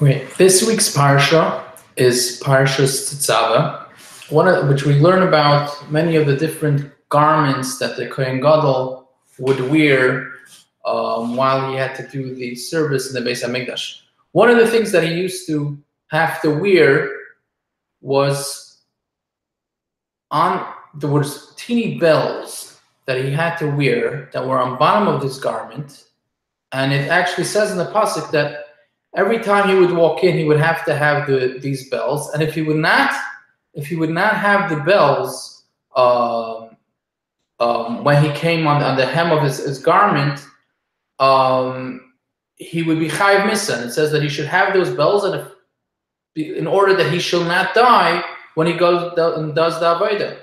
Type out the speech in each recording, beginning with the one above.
Okay, this week's parsha is Parshas Tetzaveh, which we learn about many of the different garments that the Kohen Gadol would wear while he had to do the service in the Beis HaMikdash. One of the things that he used to have to wear was there was teeny bells that he had to wear that were on bottom of this garment, and it actually says in the pasuk that every time he would walk in, he would have to have these bells, and if he would not have the bells when he came on the hem of his garment, he would be chayiv misa. And it says that he should have those bells, and in order that he shall not die when he goes and does the avodah.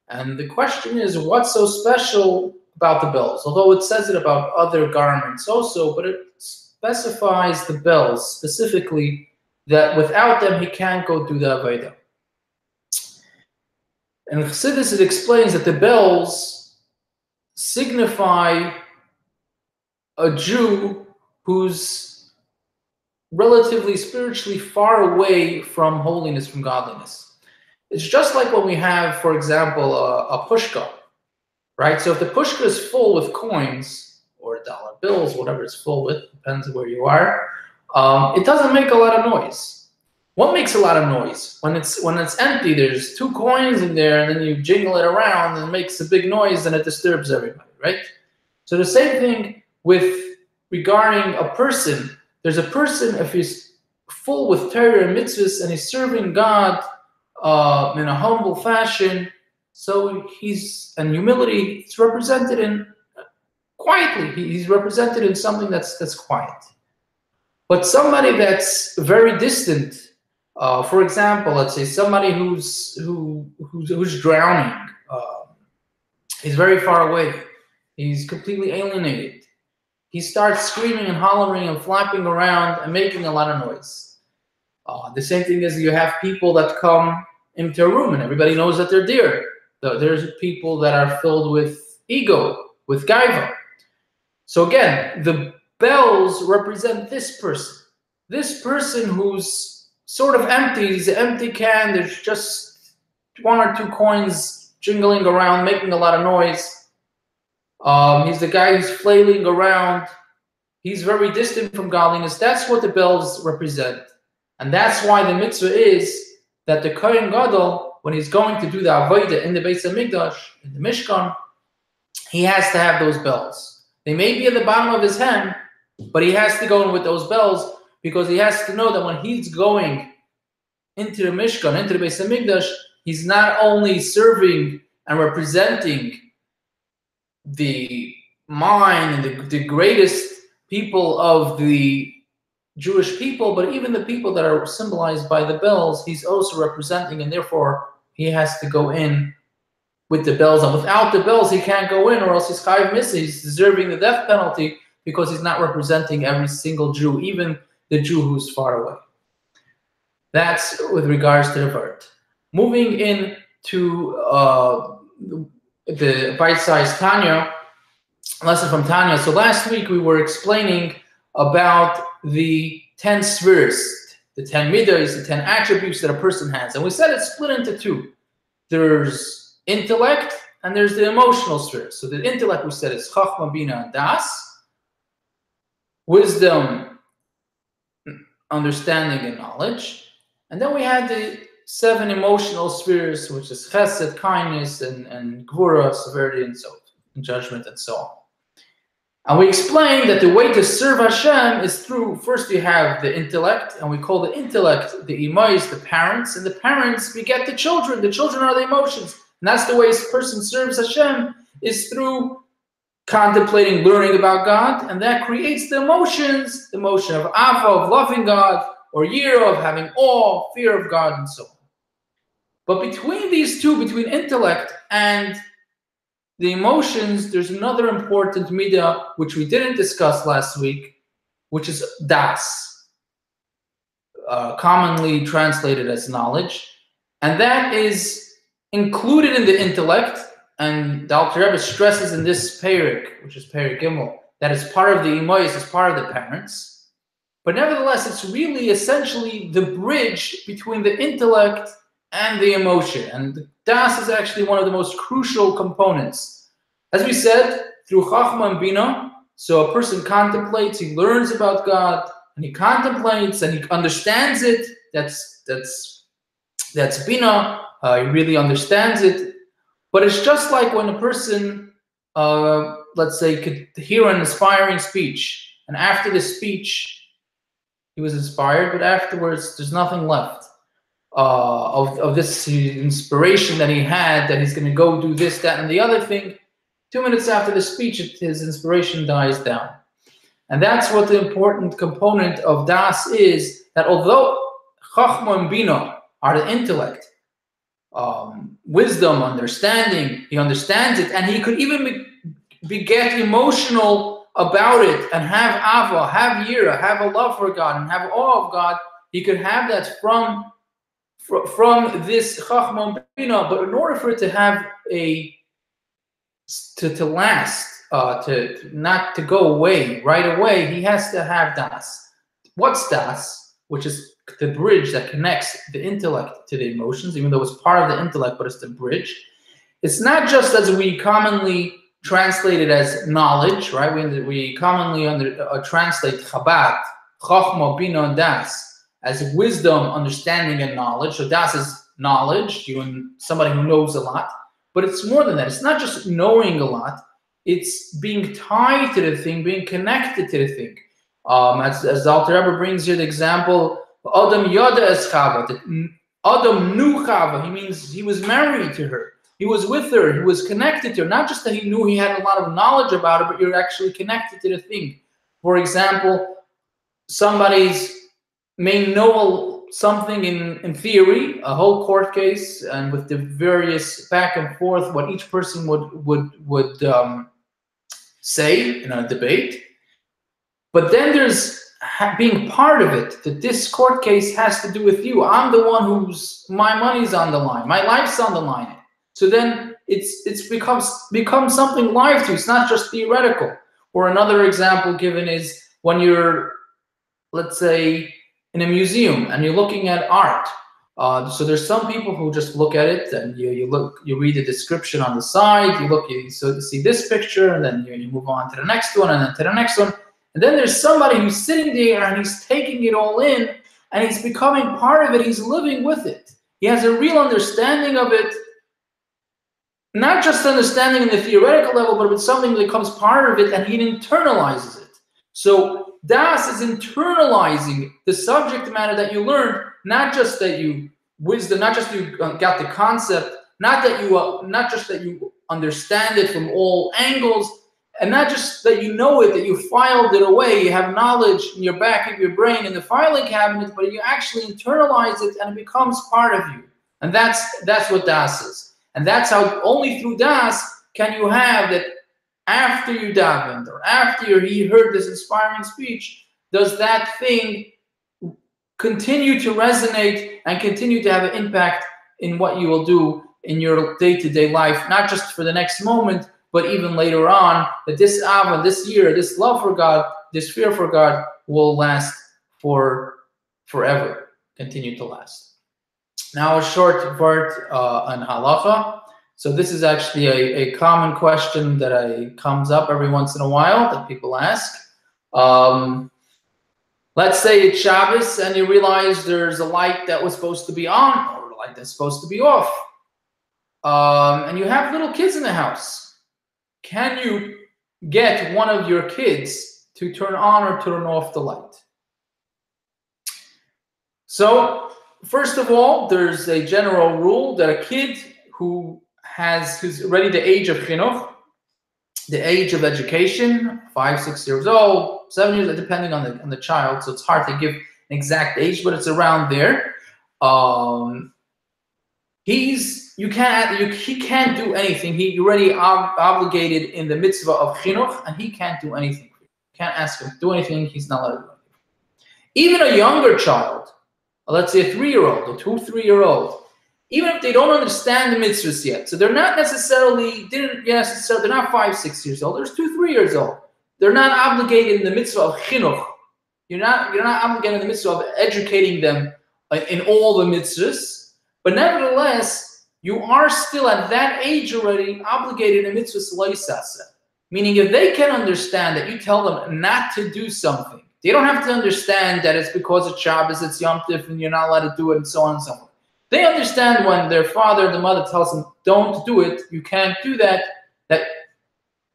And the question is, what's so special about the bells? Although it says it about other garments also, but it specifies the bells specifically, that without them he can't go do the avodah. And Chassidus, it explains that the bells signify a Jew who's relatively spiritually far away from holiness, from godliness. It's just like when we have, for example, a pushka, right? So if the pushka is full with coins or dollar bills, whatever it's full with, depends on where you are, it doesn't make a lot of noise. What makes a lot of noise? When it's empty, there's 2 coins in there, and then you jingle it around, and it makes a big noise, and it disturbs everybody, right? So the same thing regarding a person. There's a person, if he's full with Torah and mitzvahs, and he's serving God in a humble fashion, so and humility, it's represented in quietly. He's represented in something that's quiet. But somebody that's very distant, for example, let's say somebody who's drowning, he's very far away, he's completely alienated. He starts screaming and hollering and flapping around and making a lot of noise. The same thing as you have people that come into a room and everybody knows that they're there. There's people that are filled with ego, with gaiva. So again, the bells represent this person who's sort of empty. He's an empty can. There's just 1 or 2 coins jingling around, making a lot of noise. He's the guy who's flailing around. He's very distant from godliness. That's what the bells represent. And that's why the mitzvah is that the Kohen Gadol, when he's going to do the avodah in the Beis HaMikdash, in the Mishkan, he has to have those bells. They may be at the bottom of his hem, but he has to go in with those bells, because he has to know that when he's going into the Mishkan, into the Beis HaMikdash, he's not only serving and representing the mind and the greatest people of the Jewish people, but even the people that are symbolized by the bells, he's also representing, and therefore he has to go in with the bells. And without the bells, he can't go in, or else he's chayiv misa. He's deserving the death penalty, because he's not representing every single Jew, even the Jew who's far away. That's with regards to the vert. Moving into the bite-sized Tanya, lesson from Tanya. So last week we were explaining about the 10 spheres, the 10 midas, the 10 attributes that a person has. And we said it's split into 2. There's intellect and there's the emotional sphere. So the intellect, we said, is chachma, bina, and das. Wisdom, understanding, and knowledge. And then we had the 7 emotional spheres, which is chesed, kindness, and gvura, severity, and so on, judgment, and so on. And we explained that the way to serve Hashem is through, first you have the intellect, and we call the intellect the imais, the parents, and the parents beget the children. The children are the emotions. And that's the way a person serves Hashem, is through contemplating, learning about God, and that creates the emotions, the emotion of ava, of loving God, or yira, of having awe, fear of God, and so on. But between these 2, between intellect and the emotions, there's another important midah which we didn't discuss last week, which is das, commonly translated as knowledge, and that is included in the intellect. And the Alter Rebbe stresses in this Perek, which is Perek Gimel, that is part of the imais, is part of the parents. but nevertheless, it's really essentially the bridge between the intellect and the emotion. And das is actually one of the most crucial components. As we said, through Chachma and Bina, so a person contemplates, he learns about God, and he contemplates, and he understands it. That's Bina. He really understands it. But it's just like when a person, let's say, could hear an inspiring speech, and after the speech, he was inspired, but afterwards, there's nothing left of this inspiration that he had, that he's going to go do this, that, and the other thing. 2 minutes after the speech, his inspiration dies down. And that's what the important component of das is, that although Chachma and Bina are the intellect, wisdom, understanding, he understands it, and he could even get emotional about it and have ava, have yira, have a love for God, and have awe of God. He could have that from this Chachma and Bina, but in order for it to have to last, to not to go away right away, he has to have das. What's das? Which is the bridge that connects the intellect to the emotions, even though it's part of the intellect, but it's the bridge. It's not just as we commonly translate it as knowledge, right? We commonly translate Chabad, Chachma, Bina, and das as wisdom, understanding, and knowledge. So das is knowledge, you and somebody who knows a lot. But it's more than that. It's not just knowing a lot. It's being tied to the thing, being connected to the thing. As the Alter Rebbe brings here the example, Adam Yada es Chava. Adam knew Chava. He means he was married to her. He was with her. He was connected to her. Not just that he knew he had a lot of knowledge about it, but you're actually connected to the thing. For example, somebody's may know something in theory, a whole court case, and with the various back and forth, what each person would say in a debate. But then there's being part of it, that this court case has to do with you. I'm the one who's, my money's on the line, my life's on the line. So then it's becomes something live to you. It's not just theoretical. Or another example given is when you're, let's say, in a museum and you're looking at art. So there's some people who just look at it and you read the description on the side, you see this picture, and then you move on to the next one, and then to the next one. And then there's somebody who's sitting there and he's taking it all in, and he's becoming part of it. He's living with it. He has a real understanding of it, not just understanding in the theoretical level, but it's something that becomes part of it, and he internalizes it. So das is internalizing the subject matter that you learned, not just that you not just you got the concept, not just that you understand it from all angles, and not just that you know it, that you filed it away, you have knowledge in your back of your brain in the filing cabinet, but you actually internalize it and it becomes part of you. And that's what das is. And that's how only through das can you have that. After you davened or after you heard this inspiring speech, does that thing continue to resonate and continue to have an impact in what you will do in your day-to-day life, not just for the next moment, but even later on, that this Ava, this year, this love for God, this fear for God will last for forever, continue to last. Now a short part on halacha. So this is actually a common question that comes up every once in a while that people ask. Let's say it's Shabbos and you realize there's a light that was supposed to be on or a light that's supposed to be off. And you have little kids in the house. Can you get one of your kids to turn on or turn off the light? So first of all, there's a general rule that a kid who's already the age of chinuch, the age of education, 5, 6 years old, 7 years, depending on the child. So it's hard to give an exact age, but it's around there. He can't do anything. He already obligated in the mitzvah of chinuch, and he can't do anything. You can't ask him to do anything. He's not allowed to do anything. Even a younger child, let's say a 3-year-old or 2-3-year-old, even if they don't understand the mitzvahs yet, so they're not necessarily, they're not 5, 6 years old, they're 2, 3 years old. They're not obligated in the mitzvah of chinuch You're not obligated in the mitzvah of educating them in all the mitzvahs, but nevertheless, you are still at that age already obligated in mitzvahs loisasa. Meaning, if they can understand that you tell them not to do something, they don't have to understand that it's because it's Shabbos, it's Yom Tif, and you're not allowed to do it, and so on and so forth. They understand when their father, the mother tells them, don't do it, you can't do that, that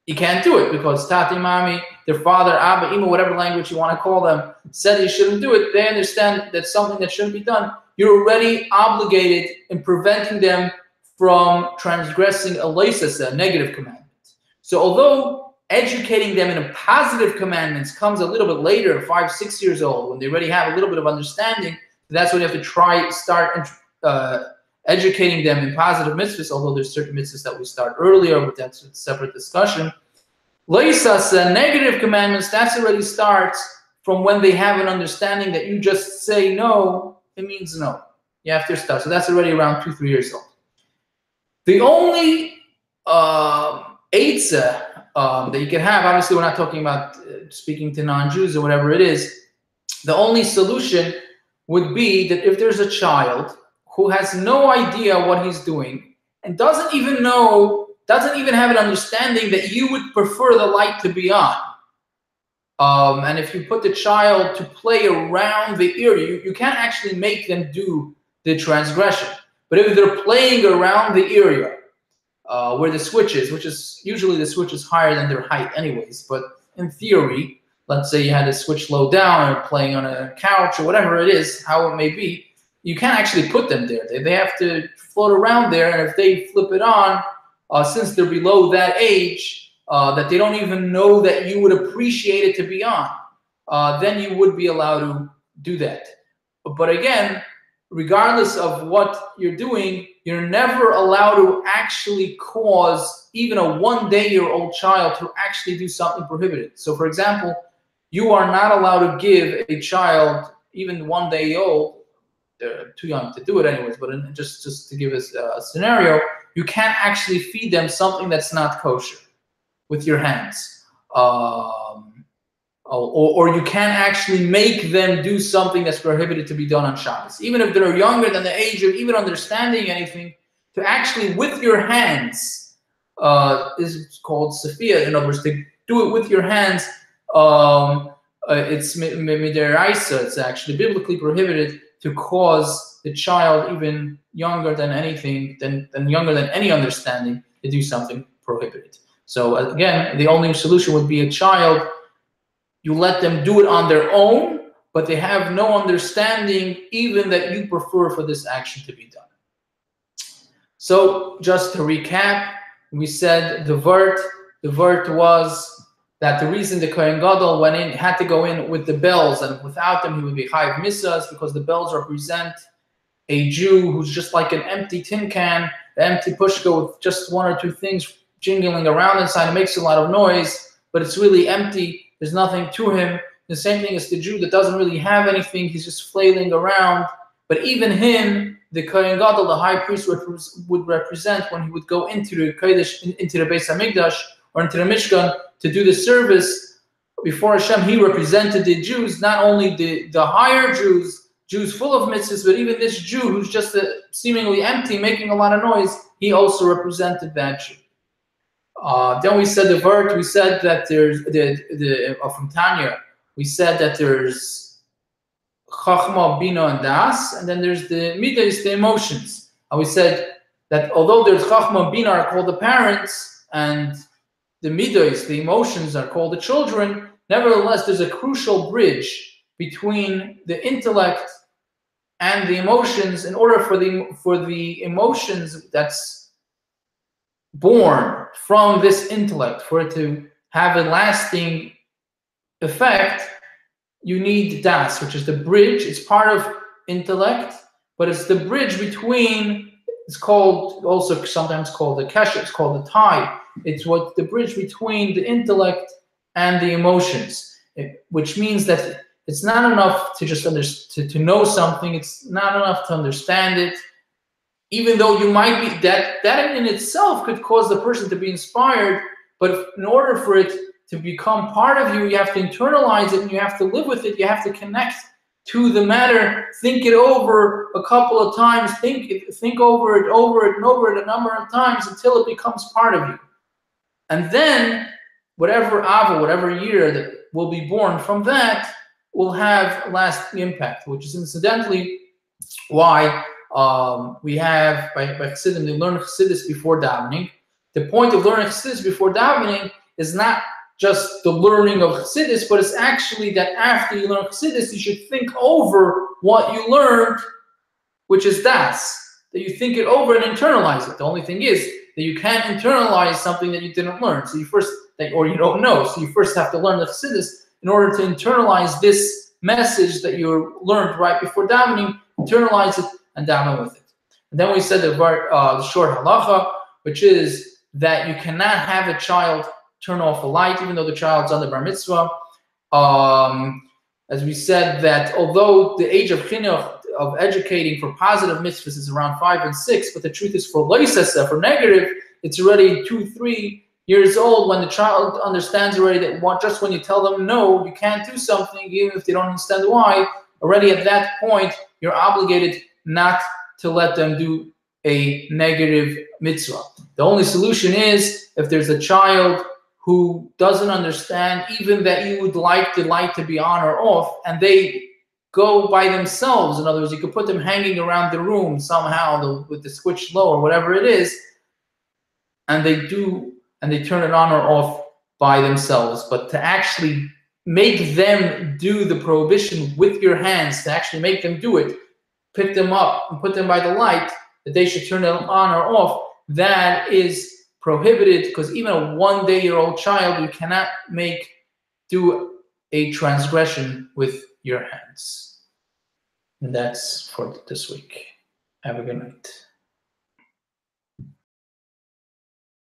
you can't do it because Tati, Mami, their father, Abba, Ima, whatever language you want to call them, said you shouldn't do it. They understand that's something that shouldn't be done. You're already obligated in preventing them from transgressing a loisas, a negative commandment. So although educating them in a positive commandments comes a little bit later, 5, 6 years old, when they already have a little bit of understanding, that's when you have to start educating them in positive mitzvahs, although there's certain mitzvahs that we start earlier, but that's a separate discussion. Loisas, negative commandments, that already starts from when they have an understanding that you just say no, it means no. You have to start. So that's already around 2, 3 years old. The only eitzah that you can have, obviously we're not talking about speaking to non-Jews or whatever it is, the only solution would be that if there's a child who has no idea what he's doing and doesn't even have an understanding that you would prefer the light to be on. And if you put the child to play around the area, you can't actually make them do the transgression. But if they're playing around the area where the switch is, which is usually the switch is higher than their height anyways, but in theory, let's say you had a switch low down or playing on a couch or whatever it is, how it may be, you can't actually put them there. They have to float around there, and if they flip it on, since they're below that age, that they don't even know that you would appreciate it to be on, then you would be allowed to do that. But again, regardless of what you're doing, you're never allowed to actually cause even a 1-day-old child to actually do something prohibited. So for example, you are not allowed to give a child, even 1 day old, they're too young to do it anyways, but just to give us a scenario, you can't actually feed them something that's not kosher with your hands. Or you can't actually make them do something that's prohibited to be done on Shabbos. Even if they're younger than the age of even understanding anything, to actually with your hands is called Sophia. In other words, to do it with your hands, it's midiraisa. It's actually biblically prohibited to cause the child even younger than anything, younger than any understanding, to do something prohibited. So again, the only solution would be a child. You let them do it on their own, but they have no understanding even that you prefer for this action to be done. So just to recap, we said the vert was that the reason the Kohen Gadol had to go in with the bells, and without them he would be chayav misas, because the bells represent a Jew who's just like an empty tin can, an empty pushka with just 1 or 2 things jingling around inside. It makes a lot of noise, but it's really empty. There's nothing to him. The same thing as the Jew that doesn't really have anything. He's just flailing around. But even him, the Kohen Gadol, the high priest, would represent when he would go into the Kodesh, into the Beis Hamikdash or into the Mishkan to do the service before Hashem. He represented the Jews, not only the higher Jews full of mitzvahs, but even this Jew who's just seemingly empty, making a lot of noise. He also represented that Jew. Then we said the vert. We said that there's from Tanya. We said that there's chachma, bina, and das, and then there's the midas, the emotions. And we said that although there's chachma, bina are called the parents, and the midas, the emotions, are called the children, nevertheless, there's a crucial bridge between the intellect and the emotions. In order for the emotions that's born from this intellect, for it to have a lasting effect, you need das, which is the bridge. It's part of intellect, but it's the bridge between, it's called, also sometimes called the kesher, it's called the tie. It's what the bridge between the intellect and the emotions, which means that it's not enough to just to know something. It's not enough to understand it, even though you might be, that in itself could cause the person to be inspired. But in order for it to become part of you, you have to internalize it and you have to live with it. You have to connect to the matter, think it over a couple of times, think over it a number of times until it becomes part of you. And then whatever ava, whatever year that will be born from that will have lasting impact, which is incidentally why we have, by Chassidim, they learn Chassidus before davening. The point of learning Chassidus before davening is not just the learning of Chassidus, but it's actually that after you learn Chassidus, you should think over what you learned, which is das. That you think it over and internalize it. The only thing is that you can't internalize something that you didn't learn. So you first, or you don't know. So you first have to learn the Chassidus in order to internalize this message that you learned right before davening, internalize it and daven with it. And then we said the short halacha, which is that you cannot have a child turn off a light, even though the child's under bar mitzvah. As we said, that although the age of chinuch, of educating for positive mitzvahs, is around 5 and 6, but the truth is for loisasa, for negative, it's already 2-3 years old when the child understands already that just when you tell them no, you can't do something, even if they don't understand why, already at that point, you're obligated not to let them do a negative mitzvah. The only solution is if there's a child who doesn't understand even that you would like the light to be on or off, and they go by themselves. In other words, you could put them hanging around the room somehow with the switch low or whatever it is, and they turn it on or off by themselves. But to actually make them do the prohibition with your hands, to actually make them do it, pick them up and put them by the light, that they should turn it on or off, that is prohibited, because even a 1-day-old child you cannot make do a transgression with your hands. And that's for this week. Have a good night.